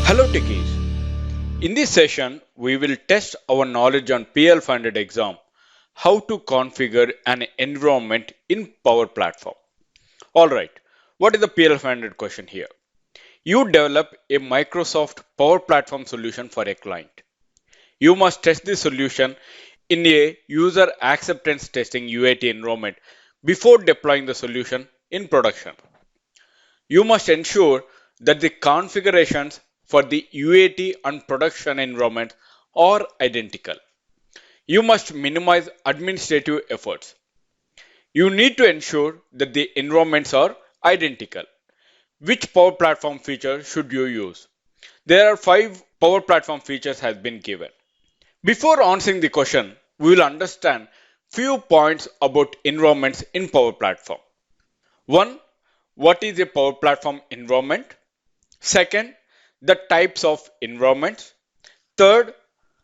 Hello Techies. In this session, we will test our knowledge on PL500 exam, how to configure an environment in Power Platform. Alright, what is the PL500 question here? You develop a Microsoft Power Platform solution for a client. You must test the solution in a user acceptance testing UAT environment before deploying the solution in production. You must ensure that the configurations for the UAT and production environment are identical. You must minimize administrative efforts. You need to ensure that the environments are identical. Which Power Platform feature should you use? There are 5 Power Platform features has been given. Before answering the question, we will understand few points about environments in Power Platform. 1. What is a Power Platform environment? Second, the types of environments. Third,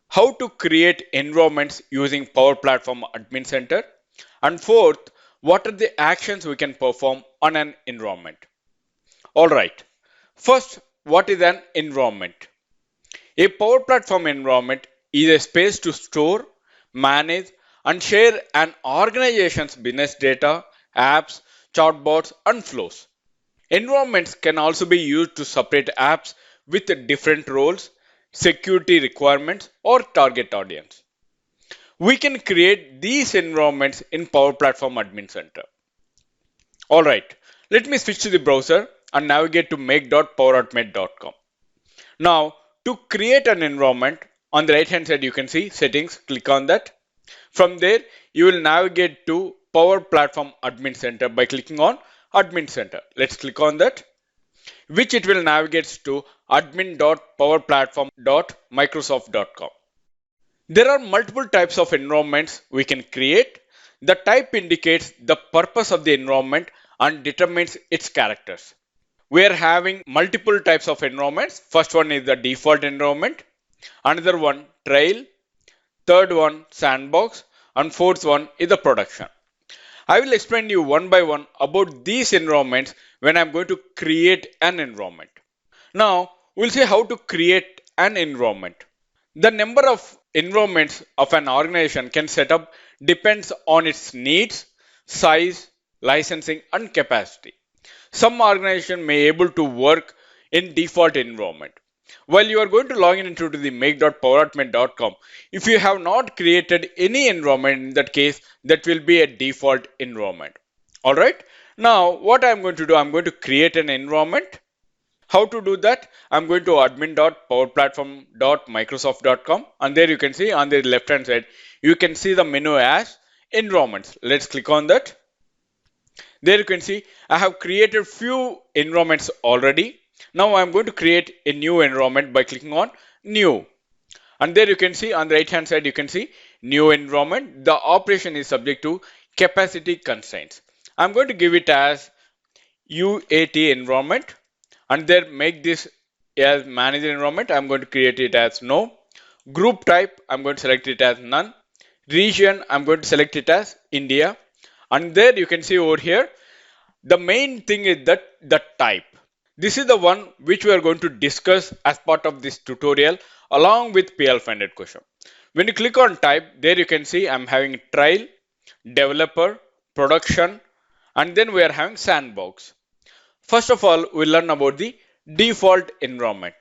how to create environments using Power Platform Admin Center. And fourth, what are the actions we can perform on an environment. Alright, first, what is an environment? A Power Platform environment is a space to store, manage, and share an organization's business data, apps, chatbots, and flows. Environments can also be used to separate apps with different roles, security requirements, or target audience. We can create these environments in Power Platform Admin Center. Alright, let me switch to the browser and navigate to make.powerautomate.com. Now, to create an environment, on the right hand side you can see settings, click on that. From there, you will navigate to Power Platform Admin Center by clicking on Admin Center. Let's click on that, which it will navigate to admin.powerplatform.microsoft.com. There are multiple types of environments we can create. The type indicates the purpose of the environment and determines its characters. We are having multiple types of environments. First one is the default environment, another one trail, third one sandbox, and fourth one is the production. I will explain you one by one about these environments when I'm going to create an environment. Now, we'll see how to create an environment. The number of environments of an organization can set up depends on its needs, size, licensing, and capacity. Some organization may able to work in default environment. While you are going to log in into the make.powerautomate.com, if you have not created any environment, in that case, that will be a default environment. Alright, now what I'm going to do, I'm going to create an environment. How to do that? I'm going to admin.powerplatform.microsoft.com, and there you can see on the left hand side, you can see the menu as environments. Let's click on that. There you can see I have created few environments already. Now I'm going to create a new environment by clicking on new. And there you can see on the right hand side, you can see new environment. The operation is subject to capacity constraints. I'm going to give it as UAT environment, and then make this as manager environment. I'm going to create it as no. Group type, I'm going to select it as none. Region, I'm going to select it as India. And there you can see over here, the main thing is that the type. This is the one which we are going to discuss as part of this tutorial along with PL500 question. When you click on type, there you can see I'm having trial, developer, production, and then we are having sandbox. First of all, we'll learn about the default environment.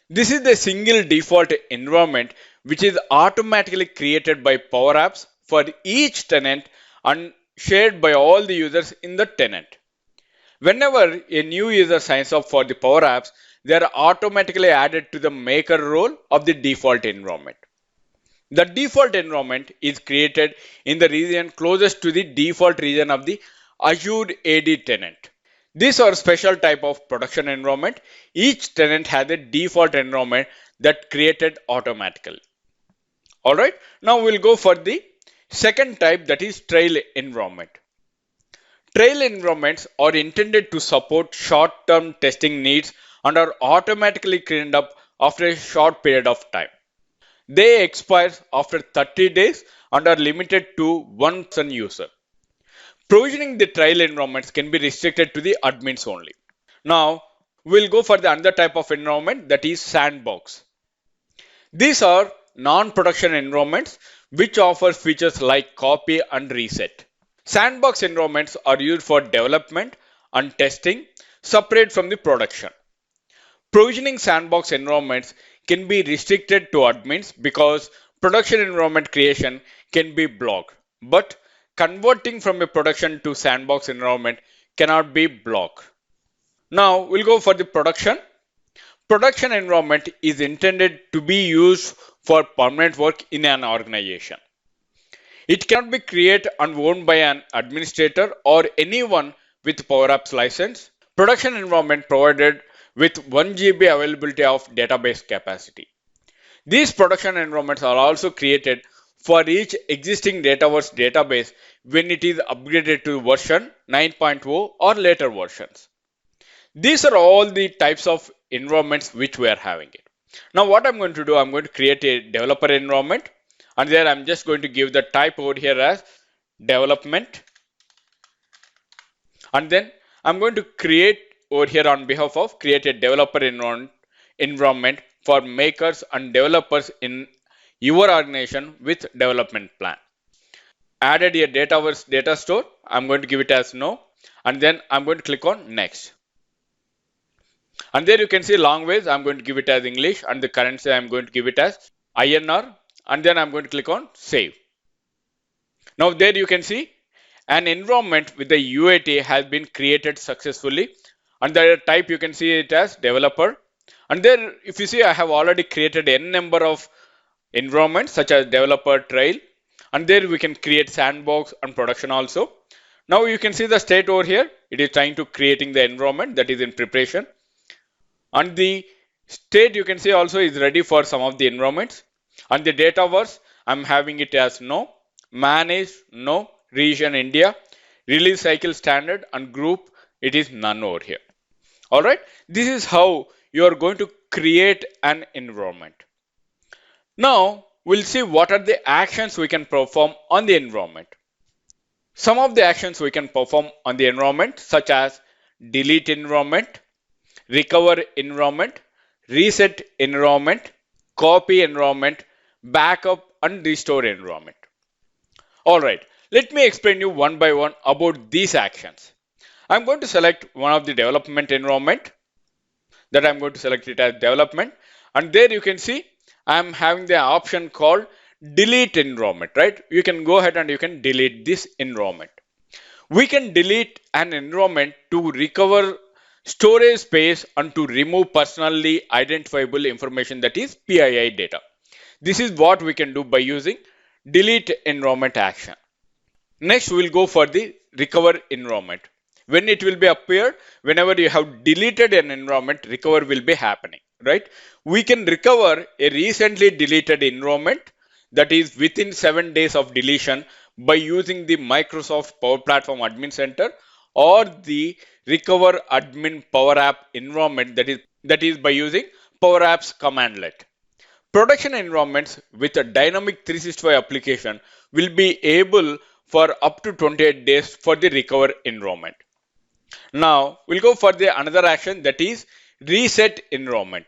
This is the single default environment which is automatically created by Power Apps for each tenant and shared by all the users in the tenant. Whenever a new user signs up for the Power Apps, they are automatically added to the maker role of the default environment. The default environment is created in the region closest to the default region of the Azure AD tenant. These are special type of production environment. Each tenant has a default environment that created automatically. Alright, now we'll go for the second type, that is trail environment. Trail environments are intended to support short-term testing needs and are automatically cleaned up after a short period of time. They expire after 30 days and are limited to one user. Provisioning the trial environments can be restricted to the admins only. Now, we'll go for the another type of environment, that is sandbox. These are non-production environments which offer features like copy and reset. Sandbox environments are used for development and testing separate from the production. Provisioning sandbox environments can be restricted to admins because production environment creation can be blocked. But converting from a production to sandbox environment cannot be blocked. Now we'll go for the production. Production environment is intended to be used for permanent work in an organization. It cannot be created and owned by an administrator or anyone with Power Apps license. Production environment provided with 1 GB availability of database capacity. These production environments are also created for each existing Dataverse database when it is upgraded to version 9.0 or later versions. These are all the types of environments which we are having it. Now what I'm going to do, I'm going to create a developer environment, and there I'm just going to give the type over here as development, and then I'm going to create over here on behalf of create a developer environment for makers and developers in your organization with development plan. Added a Dataverse data store, I'm going to give it as no, and then I'm going to click on next. And there you can see language, I'm going to give it as English, and the currency I'm going to give it as INR, and then I'm going to click on save. Now there you can see an environment with the UAT has been created successfully, and the type you can see it as developer. And there if you see, I have already created n number of environments such as developer, trail, and there we can create sandbox and production also. Now you can see the state over here, it is trying to creating the environment that is in preparation, and the state you can see also is ready for some of the environments. And the Dataverse, I'm having it as no, manage no, region India, release cycle standard, and group it is none over here. All right, this is how you are going to create an environment. Now we'll see what are the actions we can perform on the environment. Some of the actions we can perform on the environment, such as delete environment, recover environment, reset environment, copy environment, backup and restore environment. Alright, let me explain you one by one about these actions. I'm going to select one of the development environment, that I'm going to select it as development, and there you can see I'm having the option called delete environment, right? You can go ahead and you can delete this environment. We can delete an environment to recover storage space and to remove personally identifiable information, that is PII data. This is what we can do by using delete environment action. Next, we'll go for the recover environment. When it will be appeared, whenever you have deleted an environment, recover will be happening, right? We can recover a recently deleted environment, that is within 7 days of deletion, by using the Microsoft Power Platform Admin Center or the recover admin Power App environment, that is by using Power Apps commandlet. Production environments with a dynamic 365 application will be able for up to 28 days for the recover environment. Now we'll go for the another action, that is reset environment.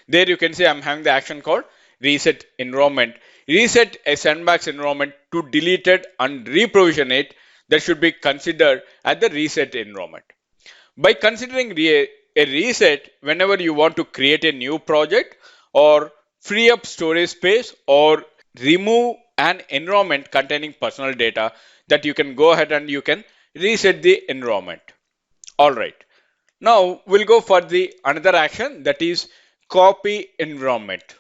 There you can see I'm having the action called reset environment. Reset a sandbox environment to delete it and reprovision it, that should be considered as the reset environment. By considering a reset, whenever you want to create a new project or free up storage space or remove an environment containing personal data, that you can go ahead and you can reset the environment. All right. Now we'll go for the another action, that is copy environment.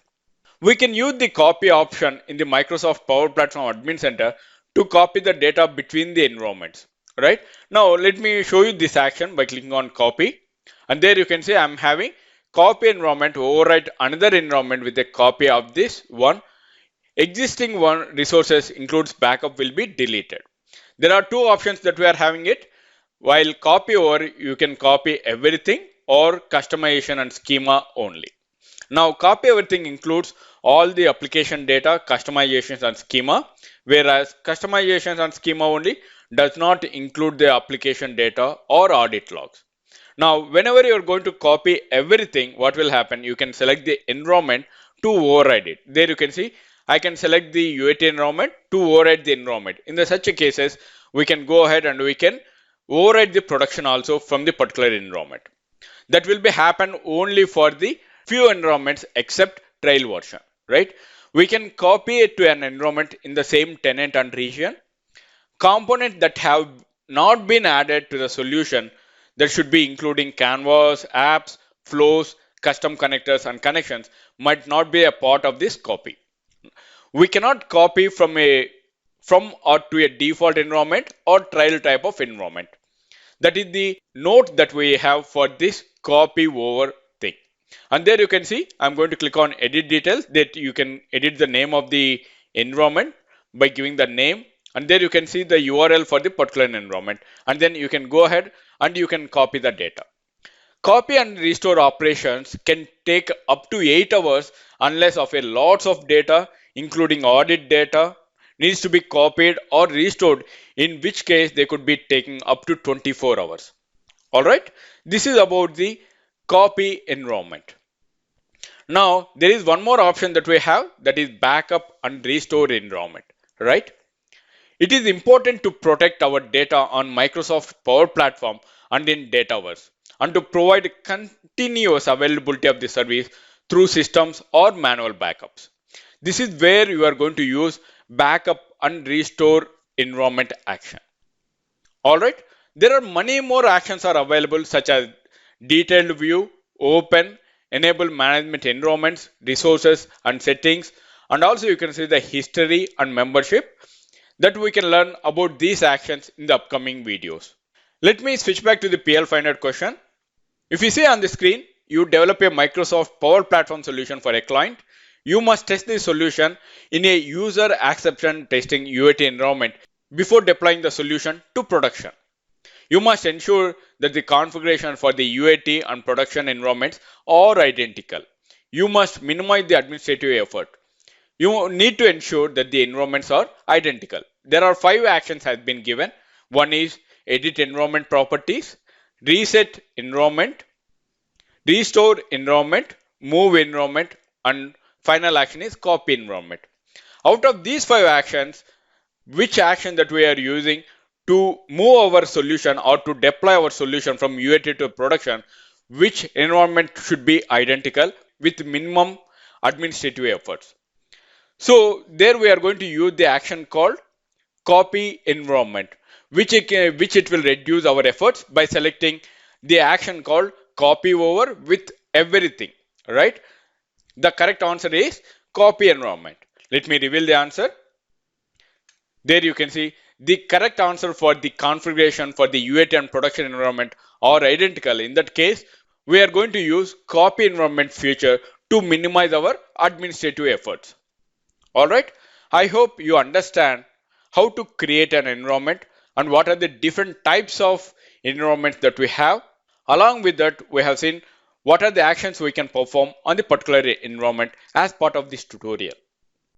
We can use the copy option in the Microsoft Power Platform Admin Center to copy the data between the environments. Right. Now let me show you this action by clicking on copy, and there you can see I'm having copy environment to overwrite another environment with a copy of this one. Existing one resources includes backup will be deleted. There are two options that we are having it. While copy over, you can copy everything or customization and schema only. Now copy everything includes all the application data, customizations and schema, whereas customizations and schema only does not include the application data or audit logs. Now, whenever you're going to copy everything, what will happen? You can select the environment to override it. There you can see, I can select the UAT environment to override the environment. In the such a cases, we can go ahead and we can override the production also from the particular environment. That will be happen only for the few environments except trial version, right? We can copy it to an environment in the same tenant and region. Components that have not been added to the solution that should be including canvas, apps, flows, custom connectors and connections might not be a part of this copy. We cannot copy from or to a default environment or trial type of environment. That is the note that we have for this copy over thing. And there you can see, I'm going to click on edit details, that you can edit the name of the environment by giving the name. And there you can see the URL for the particular environment. And then you can go ahead and you can copy the data. Copy and restore operations can take up to 8 hours unless of a lots of data, including audit data, needs to be copied or restored, in which case they could be taking up to 24 hours. Alright, this is about the copy environment. Now, there is one more option that we have, that is backup and restore environment, right? It is important to protect our data on Microsoft Power Platform and in Dataverse, and to provide continuous availability of the service through systems or manual backups. This is where you are going to use backup and restore environment action. Alright, there are many more actions are available, such as detailed view, open, enable management environments, resources and settings, and also you can see the history and membership, that we can learn about these actions in the upcoming videos. Let me switch back to the PL500 question. If you see on the screen, you develop a Microsoft Power Platform solution for a client. You must test the solution in a user acceptance testing UAT environment before deploying the solution to production. You must ensure that the configuration for the UAT and production environments are identical. You must minimize the administrative effort. You need to ensure that the environments are identical. There are 5 actions has been given. One is edit environment properties, reset environment, restore environment, move environment, and final action is copy environment. Out of these 5 actions, which action that we are using to move our solution or to deploy our solution from UAT to production, which environment should be identical with minimum administrative efforts. So there we are going to use the action called copy environment, which it will reduce our efforts by selecting the action called copy over with everything, right? The correct answer is copy environment. Let me reveal the answer. There you can see the correct answer for the configuration for the UAT and production environment are identical. In that case, we are going to use copy environment feature to minimize our administrative efforts. Alright, I hope you understand how to create an environment and what are the different types of environments that we have. Along with that, we have seen what are the actions we can perform on the particular environment as part of this tutorial.